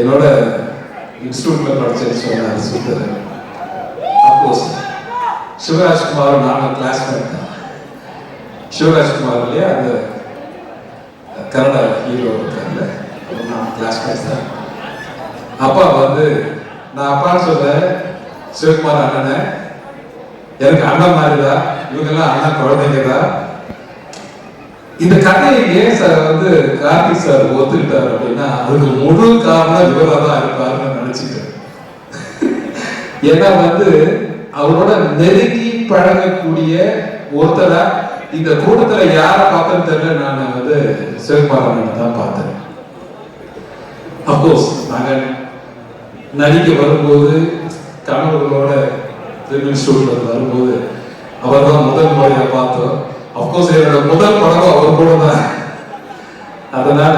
என்னோட இன்ஸ்டியூட்ல படிச்சேன்னு சொன்னார் சுந்தரன். அப்கோர்ஸ் சிவராஜ்குமார் நாங்கள் கிளாஸ்மேட் தான். சிவராஜ்குமார் இல்லையா, அந்த கன்னட ஹீரோ இருக்கார்ல, நான் கிளாஸ்மேட் தான். அப்பா வந்து நான் அப்பான்னு சொல்றேன், சிவகுமார் அண்ணனை எனக்கு அண்ணன் மாதிரிதான், இவங்கெல்லாம் அண்ணன் குழந்தைங்க தான். இந்த கதையை ஏன் சார் வந்து கார்த்திக் சார் ஒத்துக்கிட்டார் அப்படின்னா, அதுக்கு முழு காரணம் இவராக தான் இருப்பாருன்னு நினைச்சுட்டேன். ஏன்னா வந்து அவரோட நெருங்கி பழகக்கூடிய ஒருத்தரா இந்த கூட்டத்துல யார பார்த்தேன்னு தெரியல, நான் வந்து சிவகுமார் தான் பார்த்தேன். அப்கோர்ஸ் நாங்க நடிக்க வரும்போது கணவர்களோட இன்ஸ்டியூட்ல வரும்போது அவர் தான் முதல் முறையை பார்த்தோம். அப்கோர்ஸ் என்னோட முதல் படம் அவர் கூட தான். அதனால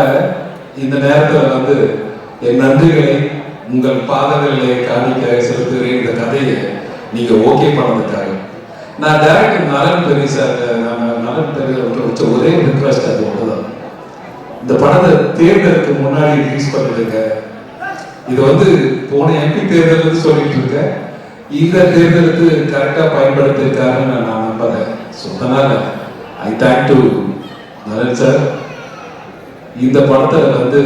இந்த நேரத்தில் வந்து என் நன்றிகளை உங்கள் பாதங்களிலே காணிக்க செலுத்துகிறேன். இந்த கதையை நீங்க ஓகே பண்ணதுக்காக நான் டைரக்டர் நலன் பெரிய சார், நலன் பெரிய வச்ச ஒரே ரிக்வெஸ்ட் அது ஒன்றுதான், இந்த படத்தை தேர்தலுக்கு முன்னாடி ரிலீஸ் பண்ணிடுங்க. இது வந்து போன எம்பி தேர்தல் சொல்லிட்டு இருக்கேன், இந்த தேர்தலுக்கு கரெக்டா பயன்படுத்திருக்காருன்னு நான் நம்புறேன். ஸோ அதனால ஐ தேங்க் டு நலன் சார். இந்த படத்துல வந்து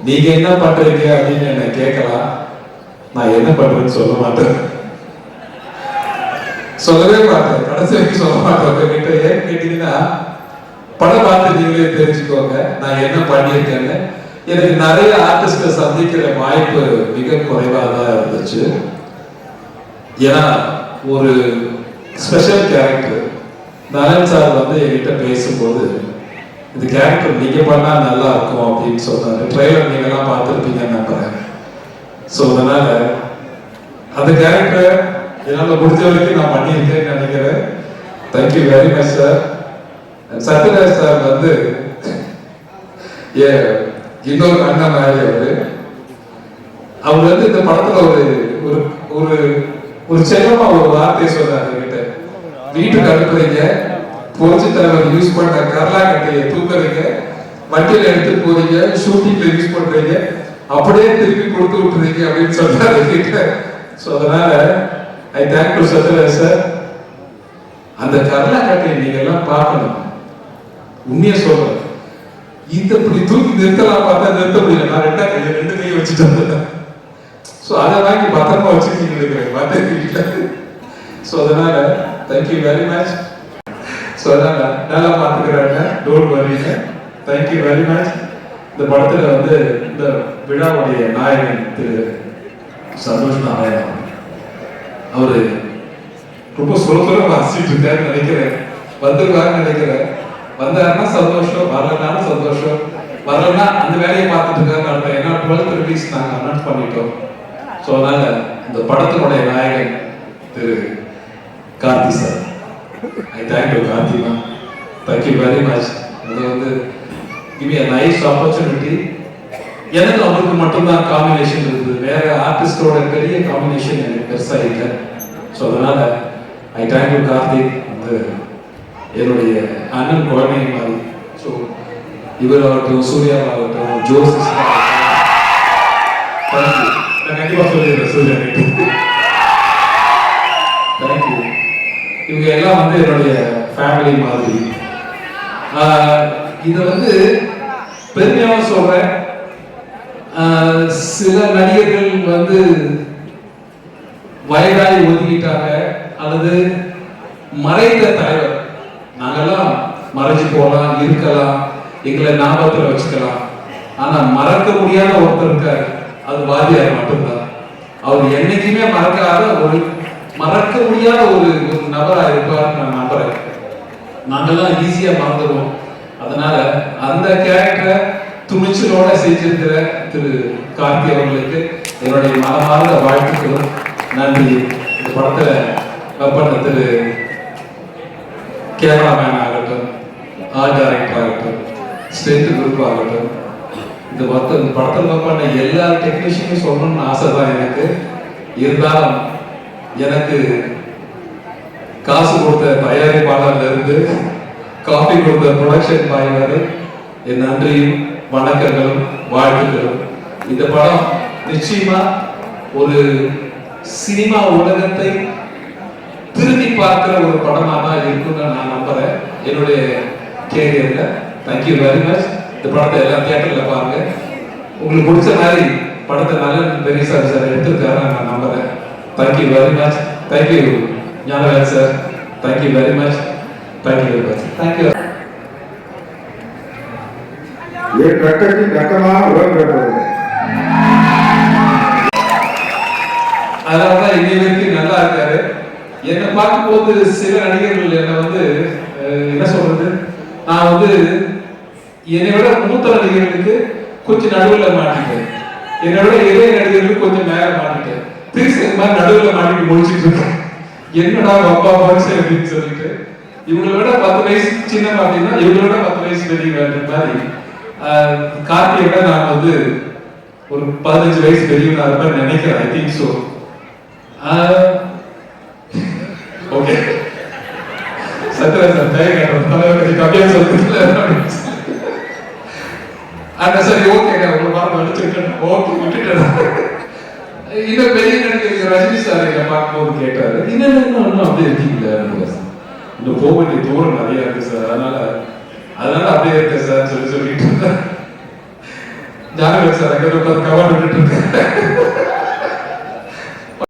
நீங்க என்ன பண்றீங்க அப்படின்னு என்ன கேட்கலாம், நான் என்ன பண்றேன்னு சொல்ல மாட்டேன், சொல்லவே மாட்டேன், கடைசி வரைக்கும் சொல்ல மாட்டேன். உங்ககிட்ட ஏன் கேட்டீங்கன்னா, படம் பார்த்து நீங்களே தெரிஞ்சுக்கோங்க நான் என்ன பண்ணியிருக்கேன்னு. எனக்கு நிறைய ஆர்டிஸ்ட சந்திக்கிற வாய்ப்பு மிக குறைவாக தான் இருந்துச்சு. ஏன்னா ஒரு ஸ்பெஷல் கேரக்டர் நலன் சார் வந்து என்கிட்ட பேசும்போது, இந்த கேரக்டர் நீங்க பண்ணா நல்லா இருக்கும் அப்படின்னு சொன்னாரு. ட்ரெய்லர் நீங்க எல்லாம் பார்த்துருப்பீங்கன்னு நம்புறேன். ஸோ அதனால அந்த கேரக்டர் என்னால் முடிஞ்ச வரைக்கும் நான் பண்ணியிருக்கேன்னு நினைக்கிறேன். Thank you very much sir. Sathyaraj sir வந்து இன்னொரு அண்ணன் மாதிரி அவர் வந்து இந்த படத்துல ஒரு ஒரு ஒரு செல்லமா ஒரு வார்த்தையை சொன்னார் கிட்ட, வீட்டுக்கு அனுப்புறீங்க, புரட்சி தலைவர் யூஸ் பண்ண கரலா கட்டையை தூக்குறீங்க, வண்டியில எடுத்துட்டு போறீங்க, ஷூட்டிங்ல யூஸ் பண்றீங்க, அப்படியே திருப்பி கொடுத்து விட்டுறீங்க அப்படின்னு சொன்னாரு கிட்ட. ஸோ அதனால I thank to Sathyaraj sir. அந்த கரலா கட்டையை நீங்க எல்லாம் பார்க்கணும். உண்மையை சொல்றேன், இந்த இப்படி தூக்கி நிறுத்தலாம் பார்த்தா நிறுத்த முடியல. நான் ரெண்டு கையை வச்சுட்டு வந்தேன். ஸோ அதை வாங்கி பத்திரமா வச்சுக்கிட்டு இருக்கிறேன் பார்த்து. ஸோ அதனால தேங்க்யூ வெரி மச். ஸோ அதனால நல்லா பார்த்துக்கிறாங்க, டோன்ட் வரிங்க. Thank you very much. இந்த படத்துல வந்து இந்த விழாவுடைய நாயகன் திரு சந்தோஷ் நாராயணன் அவரு ரொம்ப சொல்ல வாசிட்டு இருக்காருன்னு நினைக்கிறேன். வந்துருவாருன்னு நினைக்கிறேன். வந்தாருன்னா சந்தோஷம், வரலனாலும் சந்தோஷம். வரலன்னா அந்த வேலையை பார்த்துட்டு இருக்காரு. ஏன்னா 12th ரிலீஸ் நாங்கள் அனௌன்ஸ் பண்ணிட்டோம். ஸோ அதனால இந்த படத்தினுடைய நாயகன் திரு Karthi sir, I thank you கார்த்திமா, தேங்க்யூ வெரி மச். அது வந்து give me a nice opportunity. எனக்கு அவருக்கு மட்டும்தான் காம்பினேஷன் இருக்குது, வேற ஆர்டிஸ்டோட பெரிய காம்பினேஷன் எனக்கு பெருசாக இல்லை. ஸோ அதனால ஐ தேங்க் யூ கார்த்திக். வந்து என்னுடைய அண்ணன் குழந்தை மாதிரி. ஸோ இவராகட்டும், சூர்யாவாகட்டும், ஜோசஸ் தேங்க்யூ. நான் கண்டிப்பாக சொல்லிடுறேன் சூர்யா. தேங்க்யூ. இவங்க எல்லாம் வந்து என்னுடைய ஃபேமிலி மாதிரி. இதை வந்து பெருமையாக சொல்றேன். சில நடிகர்கள் வந்து வயதாய் ஒதுக்கிட்டாங்க அல்லது மறைந்த தலைவர், நாங்கெல்லாம் மறைஞ்சு போகலாம், இருக்கலாம், எங்களை ஞாபகத்தில் வச்சுக்கலாம். ஆனா மறக்க முடியாத ஒருத்தர் இருக்காரு, அது வாத்தியார் மட்டும்தான். அவர் என்னைக்குமே மறக்க முடியாத ஒரு நபரா இருப்பார் நான் நம்புறேன். நாங்கெல்லாம் ஈஸியா மறந்துடுவோம். அதனால அந்த கேரக்டரை துணிச்சலோட செஞ்சிருக்கிற திரு கார்த்தி அவர்களுக்கு என்னுடைய மனமார்ந்த வாழ்த்துக்களும் நன்றி. இந்த படத்துல பண்ண திரு கேமராமேன் ஆகட்டும், ஆர்ட் டைரக்டர் ஆகட்டும், ஸ்டென்ட் குரூப் ஆகட்டும், இந்த படத்தில் பண்ண எல்லா டெக்னீஷியனும் சொல்லணும்னு ஆசை தான் எனக்கு. இருந்தாலும் எனக்கு காசு கொடுத்த தயாரிப்பாளர்ல இருந்து காப்பி கொடுத்த ப்ரொடக்ஷன் பாய் வரை என் நன்றியும் வணக்கங்களும் வாழ்த்துக்களும். இந்த படம் நிச்சயமா ஒரு சினிமா உலகத்தை திரும்பி பார்க்கிற ஒரு படமா தான் இருக்குன்னு நான் நம்புறேன் என்னுடைய கேரியர்ல. Thank you very much. இந்த படத்தை எல்லாம் தியேட்டர்ல பாருங்க. உங்களுக்கு பிடிச்ச மாதிரி படத்தை நல்ல பெரியசாமி சார் எடுத்திருக்காரு நான் நம்புறேன். Thank you very much. Thank you Gnanaraj sir. Thank you very much. Thank you very much. Thank you. ये ट्रैक्टर की घटना वर्क कर रहे हैं. அதனாலதான் இன்னை வரைக்கும் நல்லா இருக்காரு. என்னை பார்க்கும்போது சில நடிகர்கள் என்னை வந்து என்ன சொல்றது, நான் வந்து என்னை விட மூத்த நடிகர்களுக்கு கொஞ்சம் நடுவில் மாட்டிட்டேன், என்னை விட இளைய நடிகர்களுக்கு கொஞ்சம் மேல மாட்டிட்டேன். திருச்சி இந்த மாதிரி நடுவில் மாட்டிட்டு முடிச்சுட்டு இருக்கேன். என்னடா அப்பா போச்சு அப்படின்னு சொல்லிட்டு, இவங்களை விட 10 வயசு சின்ன அப்படின்னா இவங்களை விட 10 வயசு பெரியவங்க மாதிரி. கார்த்தியை விட நான் வந்து ஒரு 15 வயசு பெரியவங்க அது மாதிரி நினைக்கிறேன். I think so. Okay Sathyaraj sir கொஞ்சம் கம்மியா சொல்லுங்க. சரி ஓகேங்க, உங்களை பார்த்து வச்சுருக்கேன். ஓகே விட்டுட்டேன். இன்னும் பெரிய நடிகர் ரஜினி சார் எங்களை பார்க்கும்போது கேட்டாரு, இன்னும் அப்படியே இருக்கீங்களா, இன்னும் போக வேண்டிய தூரம் நிறைய இருக்கு சார், அதனால அப்படியே இருக்க சார் சொல்லிட்டு இருந்தேன். ஞானராஜ் சார் அங்கே கவாடு விட்டுட்டு இருக்கேன்.